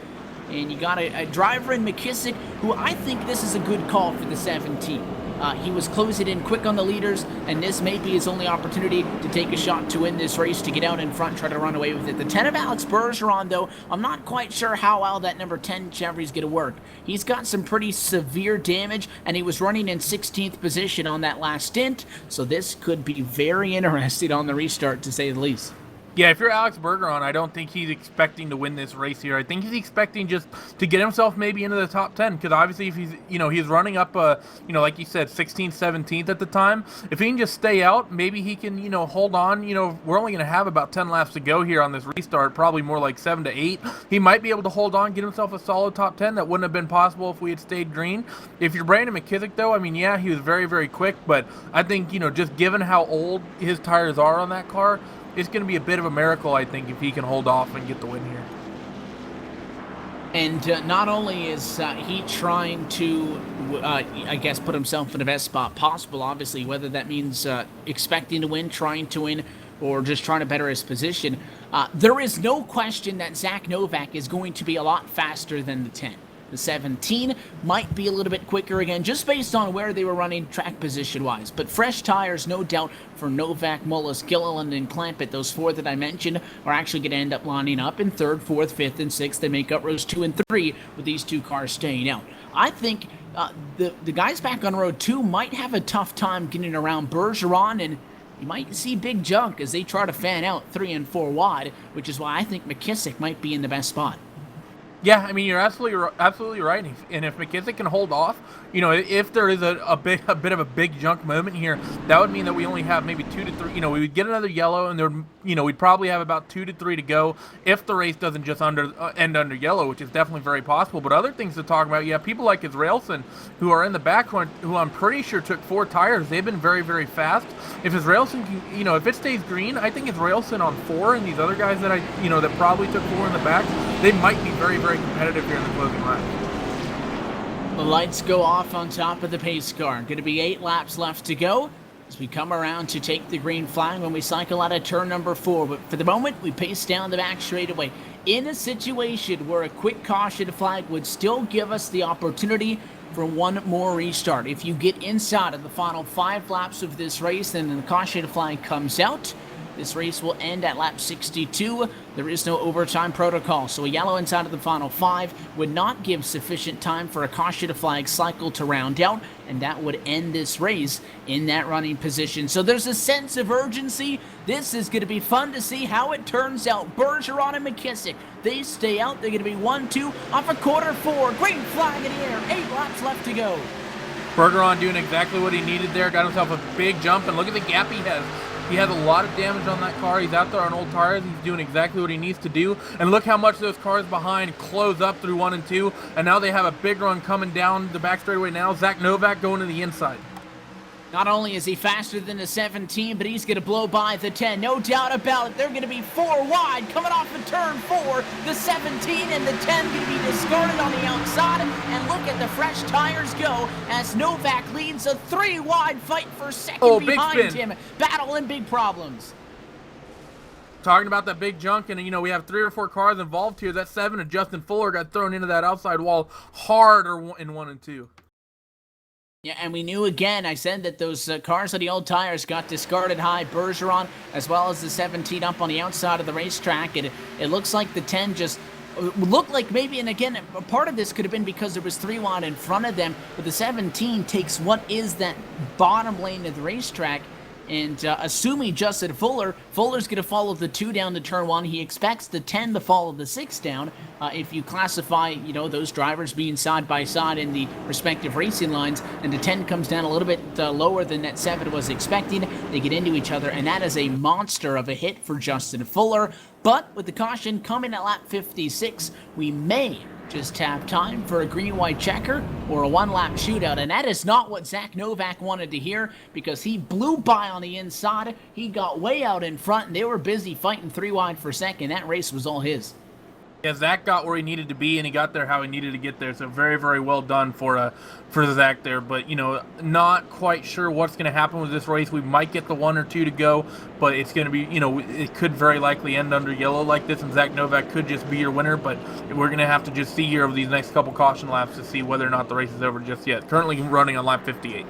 And you got a driver in McKissick, who I think this is a good call for the 17. He was closing in quick on the leaders, and this may be his only opportunity to take a shot to win this race, to get out in front, try to run away with it. The 10 of Alex Bergeron, though, I'm not quite sure how well that number 10 Chevy's going to work. He's got some pretty severe damage, and he was running in 16th position on that last stint, so this could be very interesting on the restart, to say the least. Yeah, if you're Alex Bergeron, I don't think he's expecting to win this race here. I think he's expecting just to get himself maybe into the top 10, because obviously if he's running up, like you said, 16th, 17th at the time. If he can just stay out, maybe he can, hold on. We're only going to have about 10 laps to go here on this restart, probably more like 7 to 8. He might be able to hold on, get himself a solid top 10. That wouldn't have been possible if we had stayed green. If you're Brandon McKissick, though, yeah, he was very, very quick, but I think, just given how old his tires are on that car, it's going to be a bit of a miracle, I think, if he can hold off and get the win here. And not only is he trying to, I guess, put himself in the best spot possible, obviously, whether that means expecting to win, trying to win, or just trying to better his position, there is no question that Zach Novak is going to be a lot faster than the 10. The 17 might be a little bit quicker again, just based on where they were running track position-wise. But fresh tires, no doubt, for Novak, Mullis, Gilliland, and Clampett. Those 4 that I mentioned are actually going to end up lining up in 3rd, 4th, 5th, and 6th. They make up rows 2 and 3 with these 2 cars staying out. I think the guys back on row 2 might have a tough time getting around Bergeron, and you might see big junk as they try to fan out 3 and 4 wide, which is why I think McKissick might be in the best spot. Yeah, you're absolutely right. And if McKissick can hold off, if there is a bit of a big junk moment here, that would mean that we only have maybe 2 to 3. We would get another yellow, and we'd probably have about 2 to 3 to go if the race doesn't just end under yellow, which is definitely very possible. But other things to talk about, people like Israelson, who are in the back, who I'm pretty sure took 4 tires. They've been very, very fast. If Israelson can, if it stays green, I think Israelson on 4, and these other guys that that probably took 4 in the back, they might be very, very competitive here in the closing lap. The lights go off on top of the pace car. Going to be 8 laps left to go as we come around to take the green flag when we cycle out of turn number 4. But for the moment, we pace down the back straightaway in a situation where a quick caution flag would still give us the opportunity for one more restart. If you get inside of the final 5 laps of this race, then the caution flag comes out. This race will end at lap 62. There is no overtime protocol, so a yellow inside of the final 5 would not give sufficient time for a caution flag cycle to round out, and that would end this race in that running position. So there's a sense of urgency. This is going to be fun to see how it turns out. Bergeron and McKissick, they stay out. They're going to be 1-2 off of quarter 4. Green flag in the air. 8 laps left to go. Bergeron doing exactly what he needed there. Got himself a big jump, and look at the gap he has. He has a lot of damage on that car. He's out there on old tires. He's doing exactly what he needs to do. And look how much those cars behind close up through 1 and 2. And now they have a big run coming down the back straightaway now. Zach Novak going to the inside. Not only is he faster than the 17, but he's going to blow by the 10. No doubt about it. They're going to be 4 wide coming off of turn 4. The 17 and the 10 going to be discarded on the outside. And look at the fresh tires go as Novak leads a 3 wide fight for second behind him. Battling big problems. Talking about that big junk, and we have 3 or 4 cars involved here. That 7 of Justin Fuller got thrown into that outside wall hard in 1 and 2. Yeah, and we knew again, I said that those cars on the old tires got discarded high. Bergeron, as well as the 17 up on the outside of the racetrack. It looks like the 10 just looked like maybe, and again, a part of this could have been because there was 3 wide in front of them, but the 17 takes what is that bottom lane of the racetrack. And assuming Justin Fuller's going to follow the 2 down to turn 1, he expects the 10 to follow the 6 down. If you classify, those drivers being side by side in the respective racing lines, and the 10 comes down a little bit lower than that 7 was expecting, they get into each other, and that is a monster of a hit for Justin Fuller. But with the caution coming at lap 56, we may just have time for a green-white checker or a 1-lap shootout, and that is not what Zach Novak wanted to hear, because he blew by on the inside. He got way out in front, and they were busy fighting 3 wide for second. That race was all his. Yeah, Zach got where he needed to be, and he got there how he needed to get there. So very, very well done for Zach there. But not quite sure what's going to happen with this race. We might get the 1 or 2 to go, but it's going to be, it could very likely end under yellow like this, and Zach Novak could just be your winner. But we're going to have to just see here over these next couple caution laps to see whether or not the race is over just yet. Currently running on lap 58.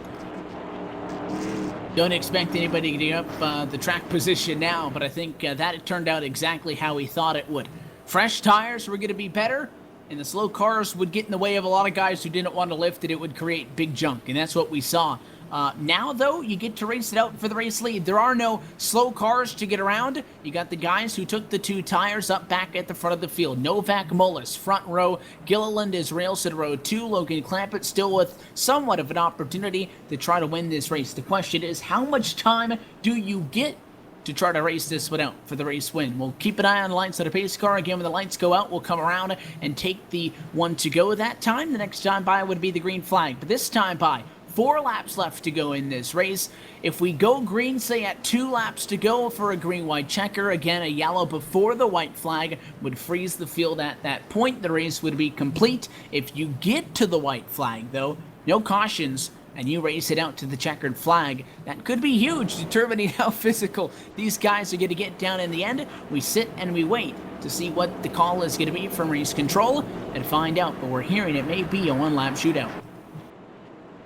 Don't expect anybody to get up the track position now, but I think that it turned out exactly how he thought it would. Fresh tires were going to be better, and the slow cars would get in the way of a lot of guys who didn't want to lift it. It would create big junk, and that's what we saw. Now, though, you get to race it out for the race lead. There are no slow cars to get around. You got the guys who took the 2 tires up back at the front of the field. Novak, Mullis, front row. Gilliland is rails to row 2. Logan Clampett still with somewhat of an opportunity to try to win this race. The question is, how much time do you get to try to race this one out for the race win? We'll keep an eye on the lights of the pace car. Again, when the lights go out, we'll come around and take the 1 to go that time. The next time by would be the green flag. But this time by, 4 laps left to go in this race. If we go green, say at 2 laps to go for a green-white checker, again, a yellow before the white flag would freeze the field at that point. The race would be complete. If you get to the white flag, though, no cautions, and you race it out to the checkered flag, that could be huge, determining how physical these guys are going to get down in the end. We sit and we wait to see what the call is going to be from race control and find out, but we're hearing it may be a 1-lap shootout.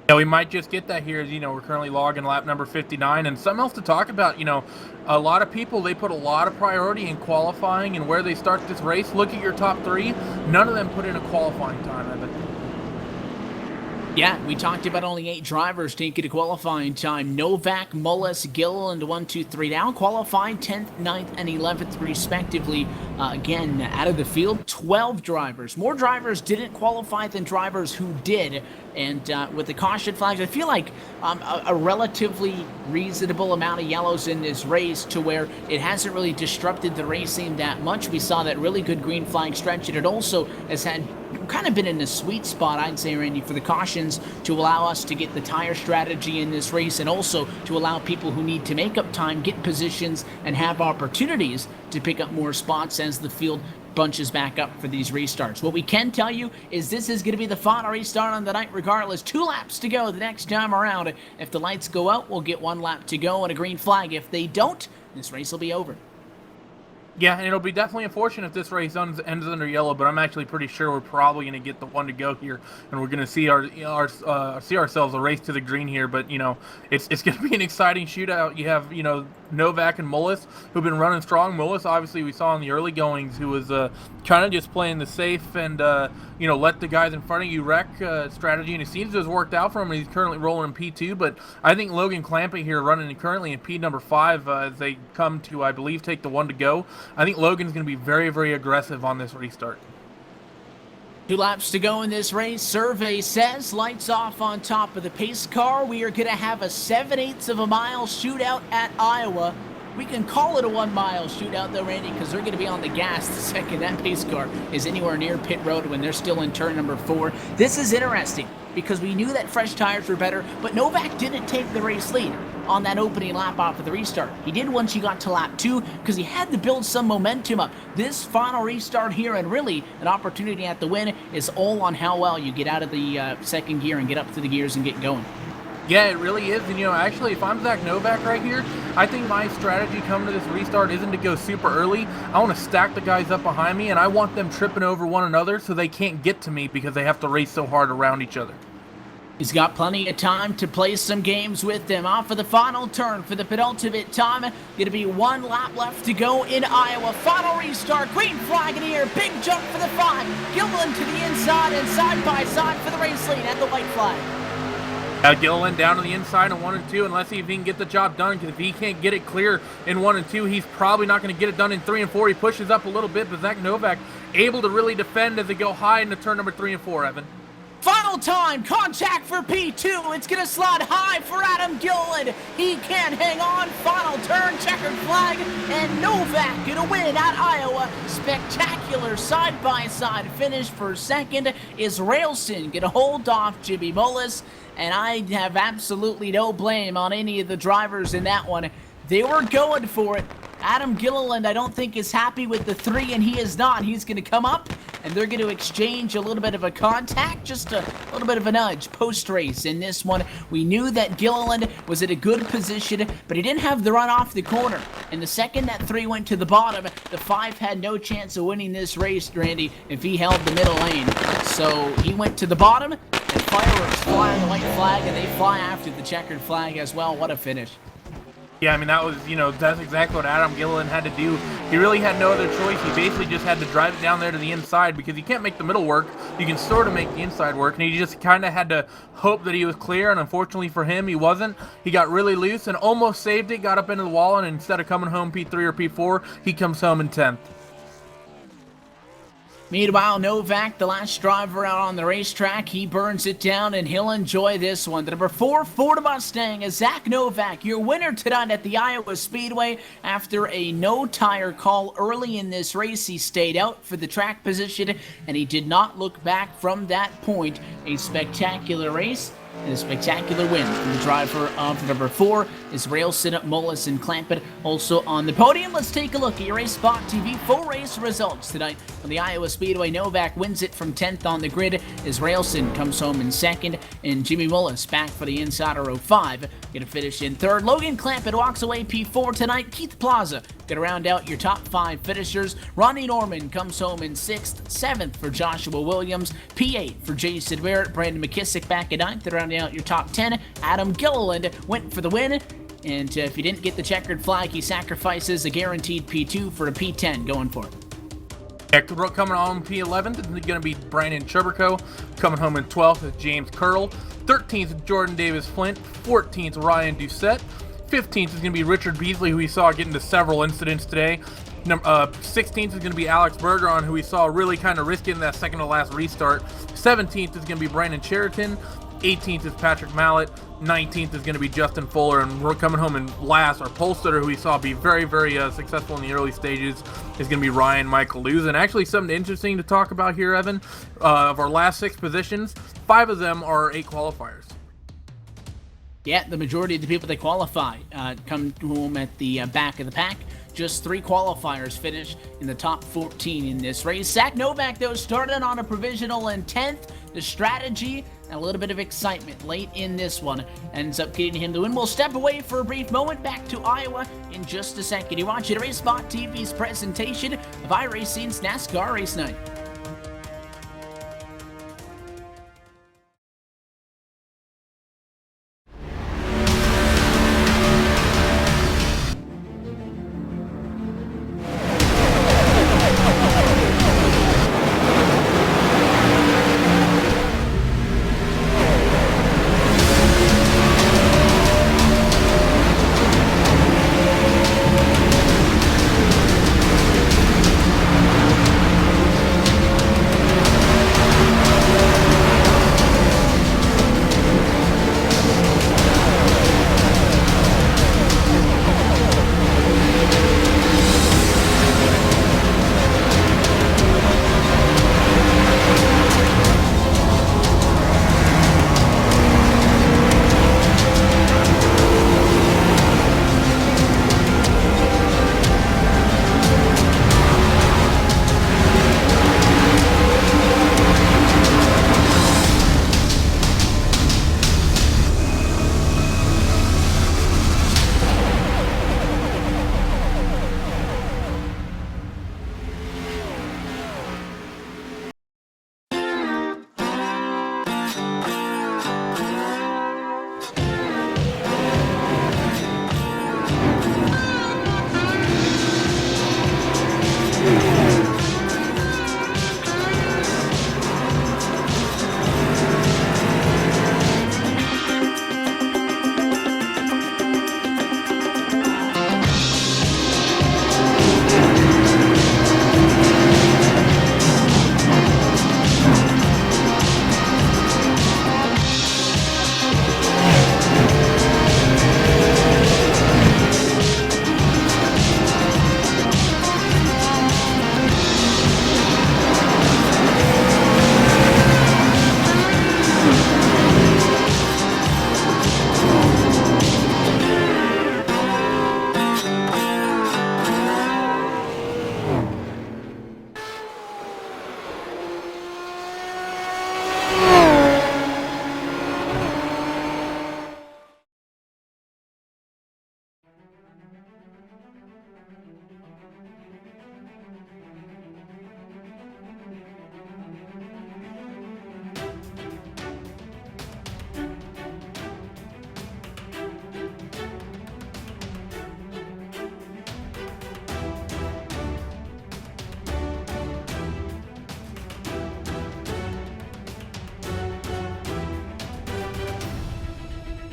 Yeah, we might just get that here as, we're currently logging lap number 59. And something else to talk about, a lot of people, they put a lot of priority in qualifying and where they start this race. Look at your top 3. None of them put in a qualifying time, Evan. Yeah, we talked about only 8 drivers taking a qualifying time. Novak, Mullis, Gilliland, 1, 2, 3 now. Qualified 10th, 9th, and 11th, respectively. Again, out of the field, 12 drivers. More drivers didn't qualify than drivers who did. And with the caution flags, I feel like a relatively reasonable amount of yellows in this race to where it hasn't really disrupted the racing that much. We saw that really good green flag stretch, and it also has had kind of been in the sweet spot, I'd say, Randy, for the cautions to allow us to get the tire strategy in this race, and also to allow people who need to make up time, get positions, and have opportunities to pick up more spots as the field bunches back up for these restarts. What we can tell you is this is going to be the final restart on the night regardless. 2 laps to go the next time around. If the lights go out, we'll get 1 lap to go and a green flag. If they don't, this race will be over. Yeah, and it'll be definitely unfortunate if this race ends under yellow, but I'm actually pretty sure we're probably going to get the 1 to go here, and we're going to see see ourselves a race to the green here. But it's going to be an exciting shootout. You have Novak and Mullis, who've been running strong. Mullis, obviously, we saw in the early goings, who was kind of just playing the safe and let the guys in front of you wreck strategy, and it seems to have worked out for him. And he's currently rolling in P2, but I think Logan Clampett here running currently in P number 5 as they come to, I believe, take the 1 to go. I think Logan's going to be very, very aggressive on this restart. 2 laps to go in this race. Survey says lights off on top of the pace car. We are going to have a 7/8 of a mile shootout at Iowa. We can call it a 1-mile shootout, though, Randy, because they're going to be on the gas the second that pace car is anywhere near pit road when they're still in turn number 4. This is interesting. because we knew that fresh tires were better, but Novak didn't take the race lead on that opening lap off of the restart. He did once he got to lap 2 because he had to build some momentum up. This final restart here, and really an opportunity at the win, is all on how well you get out of the second gear and get up to the gears and get going. Yeah, it really is. And, actually, if I'm Zach Novak right here, I think my strategy coming to this restart isn't to go super early. I want to stack the guys up behind me, and I want them tripping over one another so they can't get to me because they have to race so hard around each other. He's got plenty of time to play some games with them. Off of the final turn for the penultimate time. Going to be 1 lap left to go in Iowa. Final restart. Green flag in the air. Big jump for the 5. Gilliland to the inside and side by side for the race lead at the white flag. Gilliland down on the inside in 1 and 2, and let's see if he can get the job done, because if he can't get it clear in 1 and 2, he's probably not going to get it done in 3 and 4. He pushes up a little bit, but Zach Novak able to really defend as they go high into turn number 3 and 4, Evan. Final time, contact for P2. It's going to slide high for Adam Gilliland. He can't hang on. Final turn, checkered flag, and Novak going to win at Iowa. Spectacular side-by-side finish for second. Is Railson going to hold off Jimmy Mullis? And I have absolutely no blame on any of the drivers in that one. They were going for it. Adam Gilliland, I don't think, is happy with the 3, and he is not. He's going to come up, and they're going to exchange a little bit of a contact, just a little bit of a nudge post-race in this one. We knew that Gilliland was at a good position, but he didn't have the run off the corner. And the second that 3 went to the bottom, the 5 had no chance of winning this race, Randy, if he held the middle lane. So he went to the bottom, and fireworks fly on the white flag, and they fly after the checkered flag as well. What a finish. Yeah, I mean, that was, that's exactly what Adam Gilliland had to do. He really had no other choice. He basically just had to drive it down there to the inside, because you can't make the middle work. You can sort of make the inside work, and he just kind of had to hope that he was clear, and unfortunately for him, he wasn't. He got really loose and almost saved it, got up into the wall, and instead of coming home P3 or P4, he comes home in 10th. Meanwhile, Novak, the last driver out on the racetrack, he burns it down, and he'll enjoy this one. The number 4 Ford Mustang is Zach Novak, your winner tonight at the Iowa Speedway. After a no-tire call early in this race, he stayed out for the track position, and he did not look back from that point. A spectacular race and a spectacular win from the driver of number 4 is Railson, Mullis, and Clampett also on the podium. Let's take a look at your Race Spot TV full race results tonight from the Iowa Speedway. Novak wins it from 10th on the grid as Railson comes home in 2nd, and Jimmy Mullis back for the inside of row 5. Going to finish in 3rd. Logan Clampett walks away P4 tonight. Keith Plaza going to round out your top 5 finishers. Ronnie Norman comes home in 6th. 7th for Joshua Williams. P8 for Jason Barrett. Brandon McKissick back at 9th. Rounding out your top 10. Adam Gilliland went for the win. And if he didn't get the checkered flag, he sacrifices a guaranteed P2 for a P10 going for it. Coming on P11th is going to be Brandon Cherberco. Coming home in 12th is James Curl. 13th is Jordan Davis Flint. 14th Ryan Doucette. 15th is going to be Richard Beasley, who we saw get into several incidents today. 16th is going to be Alex Bergeron, who we saw really kind of risk it in that second to last restart. 17th is going to be Brandon Cheriton. 18th is Patrick Mallett. 19th is going to be Justin Fuller, and we're coming home in last. Our pole sitter, who we saw be very, very successful in the early stages, is going to be Ryan Michael Luz. And actually something interesting to talk about here, Evan, of our last 6 positions, 5 of them are 8 qualifiers. Yeah, the majority of the people that qualify come home at the back of the pack. Just 3 qualifiers finish in the top 14 in this race. Zach Novak, though, started on a provisional in 10th. The strategy and a little bit of excitement late in this one ends up getting him the win. We'll step away for a brief moment, back to Iowa in just a second. You're watching Race Spot TV's presentation of iRacing's NASCAR Race Night.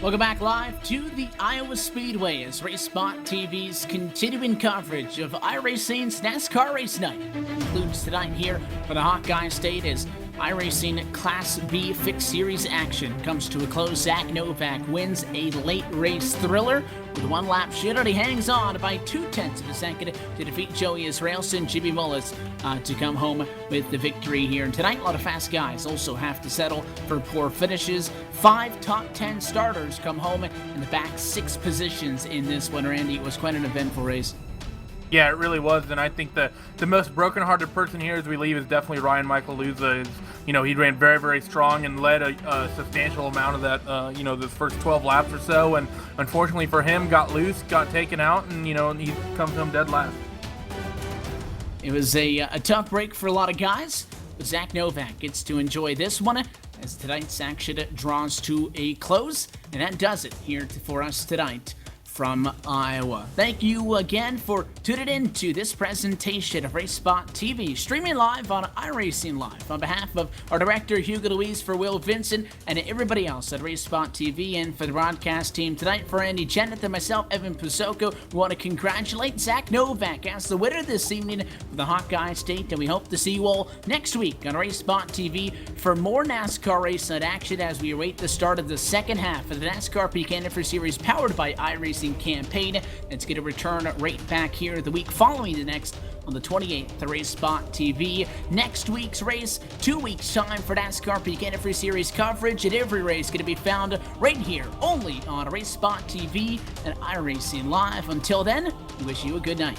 Welcome back live to the Iowa Speedway as RaceSpot TV's continuing coverage of iRacing's NASCAR Race Night concludes tonight here for the Hawkeye State as iRacing Class B Series action comes to a close. Zach Novak wins a late race thriller with a one-lap shootout. He hangs on by 0.2 of a second to defeat Joey Israelson, Jimmy Mullis to come home with the victory here. And tonight, a lot of fast guys also have to settle for poor finishes. 5 top 10 starters come home in the back 6 positions in this one. Randy, it was quite an eventful race. Yeah, it really was, and I think the most broken-hearted person here as we leave is definitely Ryan Michael Luza. He ran very, very strong and led a substantial amount of that, the first 12 laps or so, and unfortunately for him, got loose, got taken out, and, he comes home dead last. It was a tough break for a lot of guys, but Zach Novak gets to enjoy this one as tonight's action draws to a close, and that does it here for us tonight from Iowa. Thank you again for tuning in to this presentation of RaceSpot TV, streaming live on iRacing Live. On behalf of our director, Hugo Louise, for Will Vincent, and everybody else at RaceSpot TV, and for the broadcast team tonight, for Andy Jenneth and myself, Evan Pusoko, we want to congratulate Zach Novak as the winner this evening for the Hawkeye State, and we hope to see you all next week on RaceSpot TV for more NASCAR Race Night action as we await the start of the second half of the NASCAR XFINITY Series powered by iRacing campaign. It's going to return right back here the week following the next on the 28th to RaceSpot TV. Next week's race, 2 weeks time for NASCAR XFINITY Series coverage, and every race going to be found right here only on RaceSpot TV and iRacing Live. Until then, we wish you a good night.